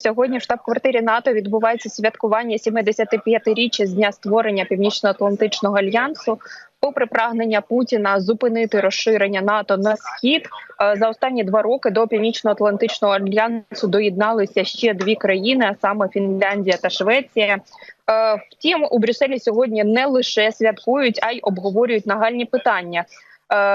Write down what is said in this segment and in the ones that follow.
Сьогодні в штаб-квартирі НАТО відбувається святкування 75-річчя з дня створення Північно-Атлантичного альянсу. Попри прагнення Путіна зупинити розширення НАТО на схід, за останні 2 роки до Північно-Атлантичного альянсу доєдналися ще 2 країни, а саме Фінляндія та Швеція. Втім, у Брюсселі сьогодні не лише святкують, а й обговорюють нагальні питання.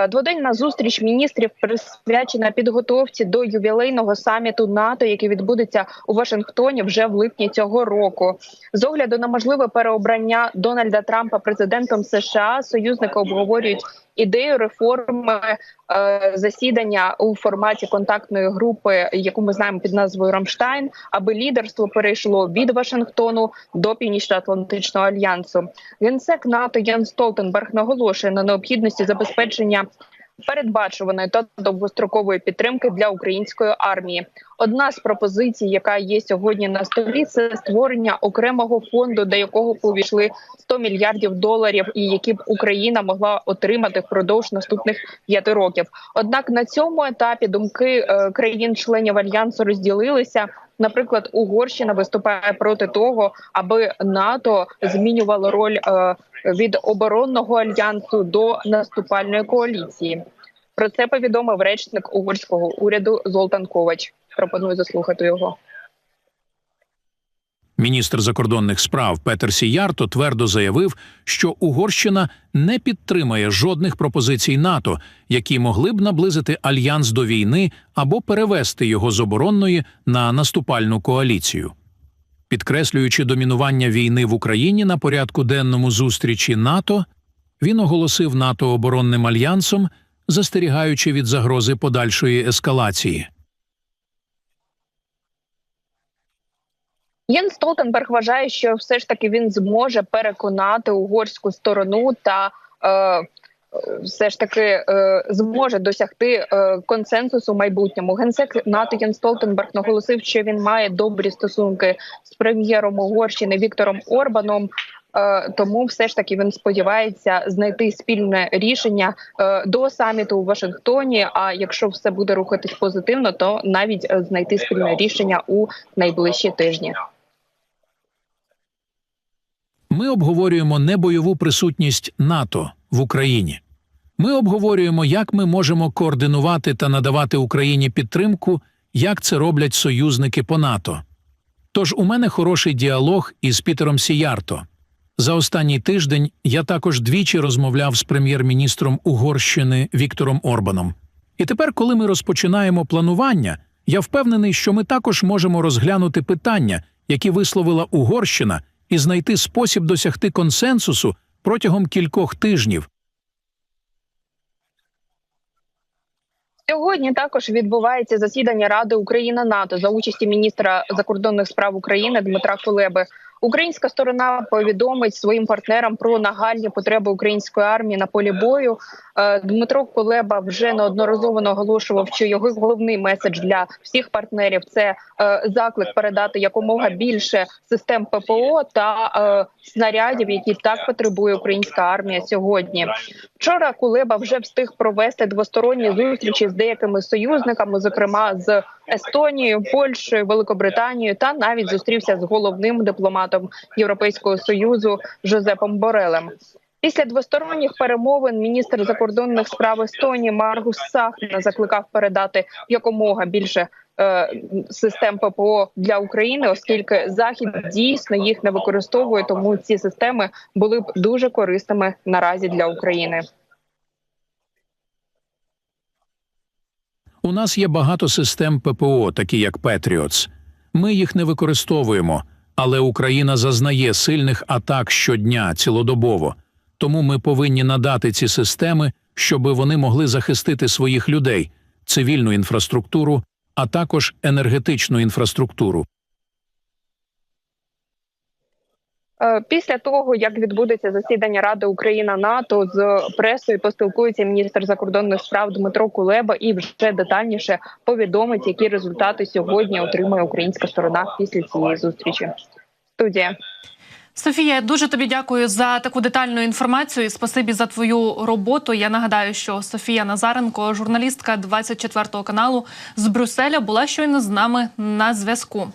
Дводенна зустріч міністрів присвячена підготовці до ювілейного саміту НАТО, який відбудеться у Вашингтоні вже в липні цього року. З огляду на можливе переобрання Дональда Трампа президентом США, союзники обговорюють ідею реформи засідання у форматі контактної групи, яку ми знаємо під назвою «Рамштайн», аби лідерство перейшло від Вашингтону до Північно-Атлантичного альянсу. Генсек НАТО Єнс Столтенберг наголошує на необхідності забезпечення передбачуваної та довгострокової підтримки для української армії. Одна з пропозицій, яка є сьогодні на столі, це створення окремого фонду, до якого увійшли $100 мільярдів, і які б Україна могла отримати впродовж наступних 5 років. Однак на цьому етапі думки країн-членів альянсу розділилися. Наприклад, Угорщина виступає проти того, аби НАТО змінювало роль від оборонного альянсу до наступальної коаліції. Про це повідомив речник угорського уряду Золтан Ковач. Пропоную заслухати його. Міністр закордонних справ Петер Сіярто твердо заявив, що Угорщина не підтримає жодних пропозицій НАТО, які могли б наблизити альянс до війни або перевести його з оборонної на наступальну коаліцію. Підкреслюючи домінування війни в Україні на порядку денному зустрічі НАТО, він оголосив НАТО оборонним альянсом, застерігаючи від загрози подальшої ескалації. Єнс Столтенберг вважає, що все ж таки він зможе переконати угорську сторону та все ж таки зможе досягти консенсусу в майбутньому. Генсек НАТО Єнс Столтенберг наголосив, що він має добрі стосунки з прем'єром Угорщини Віктором Орбаном, тому все ж таки він сподівається знайти спільне рішення до саміту у Вашингтоні, а якщо все буде рухатись позитивно, то навіть знайти спільне рішення у найближчі тижні. Ми обговорюємо небойову присутність НАТО в Україні. Ми обговорюємо, як ми можемо координувати та надавати Україні підтримку, як це роблять союзники по НАТО. Тож у мене хороший діалог із Пітером Сіярто. За останній тиждень я також двічі розмовляв з прем'єр-міністром Угорщини Віктором Орбаном. І тепер, коли ми розпочинаємо планування, я впевнений, що ми також можемо розглянути питання, які висловила Угорщина, і знайти спосіб досягти консенсусу протягом кількох тижнів. Сьогодні також відбувається засідання Ради Україна-НАТО за участі міністра закордонних справ України Дмитра Кулеби. Українська сторона повідомить своїм партнерам про нагальні потреби української армії на полі бою. Дмитро Кулеба вже неодноразово наголошував, що його головний меседж для всіх партнерів – це заклик передати якомога більше систем ППО та снарядів, які так потребує українська армія сьогодні. Вчора Кулеба вже встиг провести двосторонні зустрічі з деякими союзниками, зокрема з Естонією, Польщею, Великобританією, та навіть зустрівся з головним дипломатом Європейського Союзу Жозепом Борелем. Після двосторонніх перемовин міністр закордонних справ Естонії Маргус Сахна закликав передати якомога більше систем ППО для України, оскільки Захід дійсно їх не використовує, тому ці системи були б дуже корисними наразі для України. У нас є багато систем ППО, такі як Patriots. Ми їх не використовуємо, але Україна зазнає сильних атак щодня, цілодобово. Тому ми повинні надати ці системи, щоб вони могли захистити своїх людей, цивільну інфраструктуру, а також енергетичну інфраструктуру. Після того, як відбудеться засідання Ради Україна-НАТО, з пресою поспілкується міністр закордонних справ Дмитро Кулеба і вже детальніше повідомить, які результати сьогодні отримає українська сторона після цієї зустрічі. Студія. Софія, дуже тобі дякую за таку детальну інформацію і спасибі за твою роботу. Я нагадаю, що Софія Назаренко, журналістка 24 каналу з Брюсселя, була щойно з нами на зв'язку.